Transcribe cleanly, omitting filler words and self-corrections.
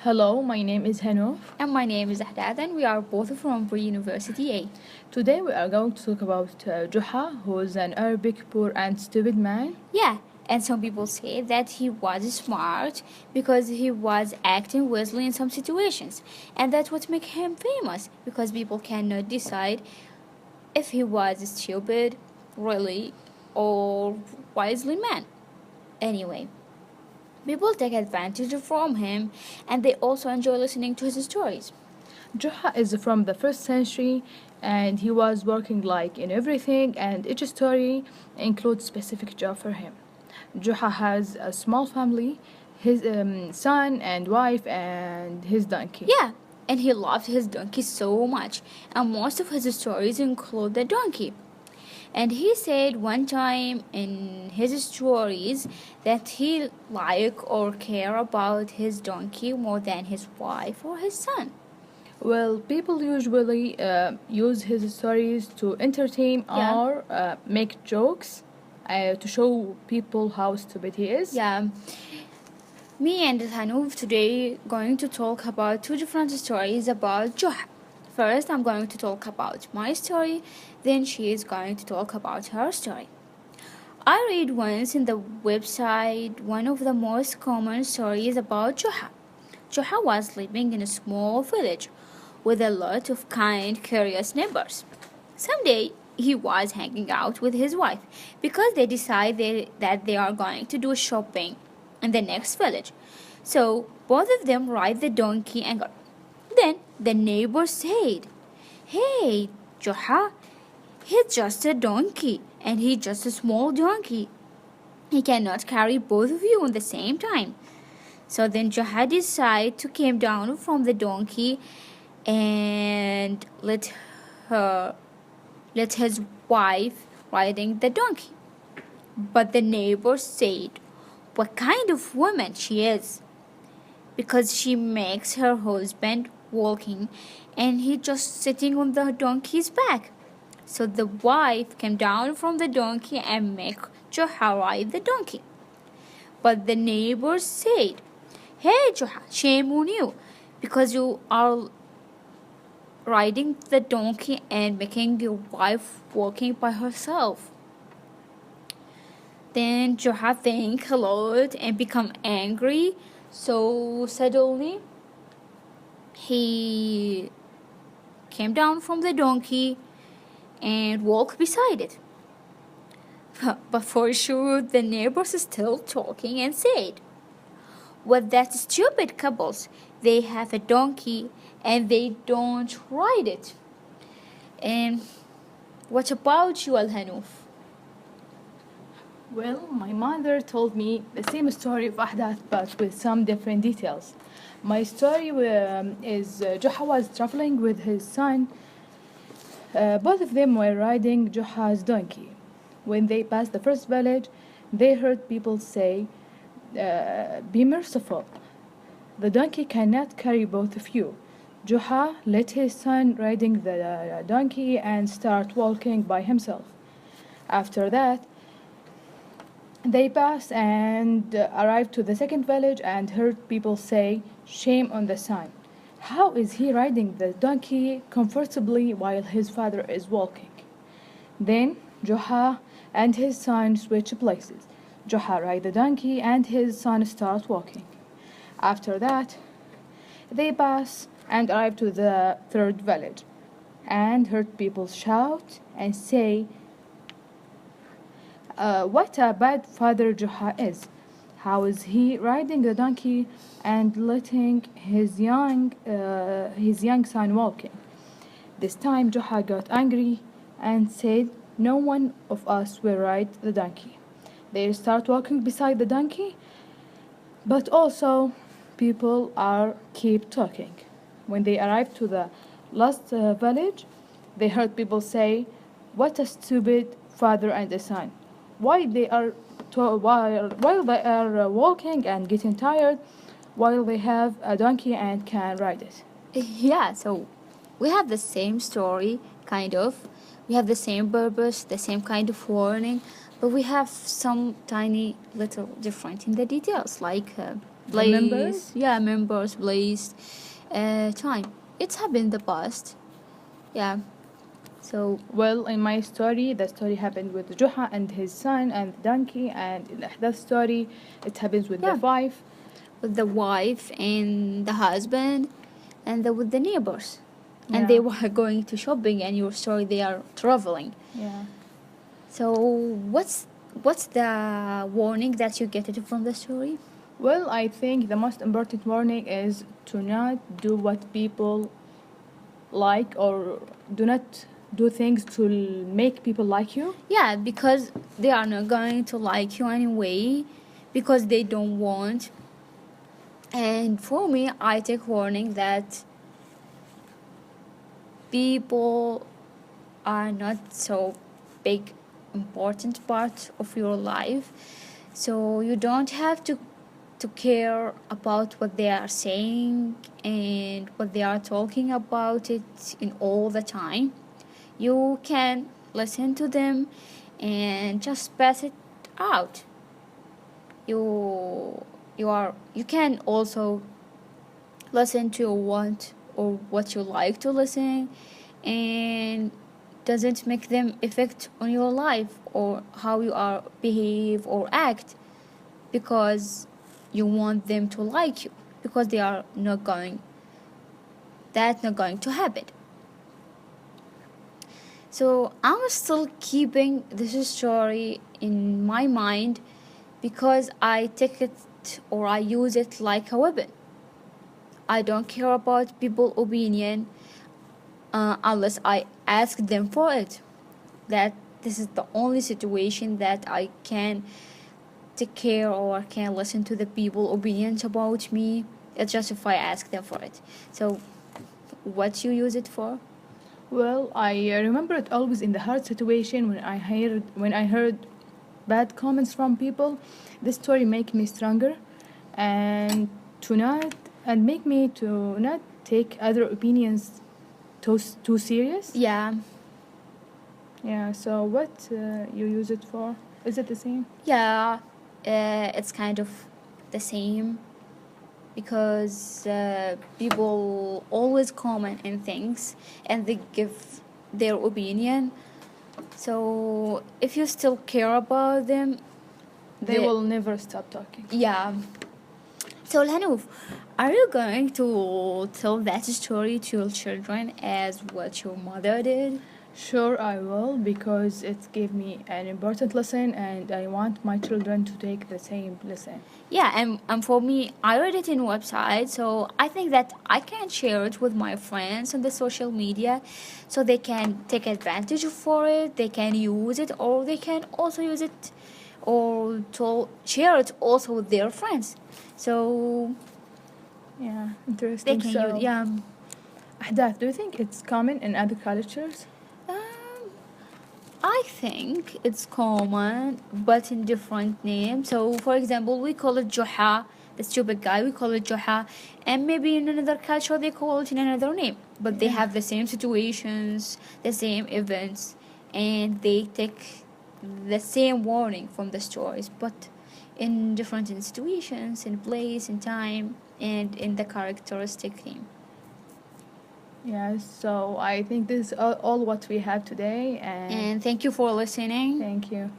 Hello, my name is Hano. And my name is Ahdad, and we are both from Pre-University A. Today we are going to talk about Joha, who is an Arabic poor and stupid man. Yeah, and some people say that he was smart because he was acting wisely in some situations, and that's what makes him famous because people cannot decide if he was stupid, really, or wisely man. Anyway, people take advantage from him, and they also enjoy listening to his stories. Joha is from the first century and he was working like in everything, and each story includes specific job for him. Joha has a small family, his son and wife and his donkey. Yeah, and he loved his donkey so much, and most of his stories include the donkey. And he said one time in his stories that he like or care about his donkey more than his wife or his son. Well, people usually use his stories to entertain Yeah. or make jokes to show people how stupid he is. Yeah. Me and Hanuf today going to talk about two different stories about Joha. First, I'm going to talk about my story, then she is going to talk about her story. I read once in the website one of the most common stories about Joha. Joha was living in a small village with a lot of kind, curious neighbors. Someday, he was hanging out with his wife because they decided that they are going to do shopping in the next village. So both of them ride the donkey and go. Then the neighbor said, "Hey, Joha, he's just a donkey and he's just a small donkey. He cannot carry both of you at the same time." So then Joha decided to come down from the donkey and let his wife riding the donkey. But the neighbor said, "What kind of woman she is? Because she makes her husband walking and he just sitting on the donkey's back." So the wife came down from the donkey and make Joha ride the donkey. But the neighbor said, "Hey Joha, shame on you, because you are riding the donkey and making your wife walking by herself." Then Joha think a lot and become angry. So suddenly he came down from the donkey and walked beside it. But for sure the neighbors still talking and said, "What that stupid couples, they have a donkey and they don't ride it." And what about you, Al-Hanuf? Well, my mother told me the same story of Ahdath but with some different details. My story is Joha was traveling with his son. Both of them were riding Joha's donkey. When they passed the first village, they heard people say, "Be merciful. The donkey cannot carry both of you." Joha let his son riding the donkey and start walking by himself. After that, they passed and arrived to the second village and heard people say, "Shame on the son. How is he riding the donkey comfortably while his father is walking?" Then Joha and his son switch places. Joha ride the donkey and his son start walking. After that, they pass and arrive to the third village and heard people shout and say, "What a bad father Joha is. How is he riding the donkey and letting his young son walking?" This time Joha got angry and said, "No one of us will ride the donkey." They start walking beside the donkey, but also people are keep talking. When they arrived to the last village, they heard people say, "What a stupid father and a son. While they are walking and getting tired, while they have a donkey and can ride it." Yeah, so we have the same story, kind of. We have the same purpose, the same kind of warning, but we have some tiny little different in the details. Like Members? Yeah, members, place, time. It's happened in the past. Yeah. So Well, in my story, the story happened with Joha and his son and the donkey, and in the story, it happens with Yeah. the wife. with the wife and the husband, and with the neighbors, and Yeah. they were going to shopping, and your story they are traveling. Yeah. So what's the warning that you get it from the story? Well, I think the most important warning is to not do what people like, or do not do things to make people like you. Yeah, because they are not going to like you anyway, because they don't want. And for me, I take warning that people are not so big important part of your life, so you don't have to care about what they are saying and what they are talking about it in all the time. You can listen to them and just pass it out. You can also listen to what you like to listen, and doesn't make them affect on your life or how you are behave or act, because you want them to like you, because they are not going that's not going to happen. So I'm still keeping this story in my mind, because I take it or I use it like a weapon. I don't care about people's opinion unless I ask them for it. That this is the only situation that I can take care or can listen to the people's opinions about me. It's just if I ask them for it. So what you use it for? Well, I remember it always in the hard situation when I heard bad comments from people. This story make me stronger, and to not and make me to not take other opinions too serious. Yeah. Yeah. So what you use it for? Is it the same? Yeah, it's kind of the same, because people always comment in things and they give their opinion. So if you still care about them, They will never stop talking. Yeah. So Lanouf, are you going to tell that story to your children as what your mother did? Sure, I will, because it gave me an important lesson, and I want my children to take the same lesson. Yeah, and for me, I read it in website, so I think that I can share it with my friends on the social media, so they can take advantage for it, they can use it, or they can also use it, or to share it also with their friends. So Yeah, they interesting. can So, use, yeah. Ahdath, do you think it's common in other cultures? I think it's common, but in different names. So, for example, we call it Joha, the stupid guy. We call it Joha, and maybe in another culture they call it in another name. But they Yeah. have the same situations, the same events, and they take the same warning from the stories, but in different situations, in place, in time, and in the characteristic theme. Yes, so I think this is all what we have today, and And thank you for listening. thank you.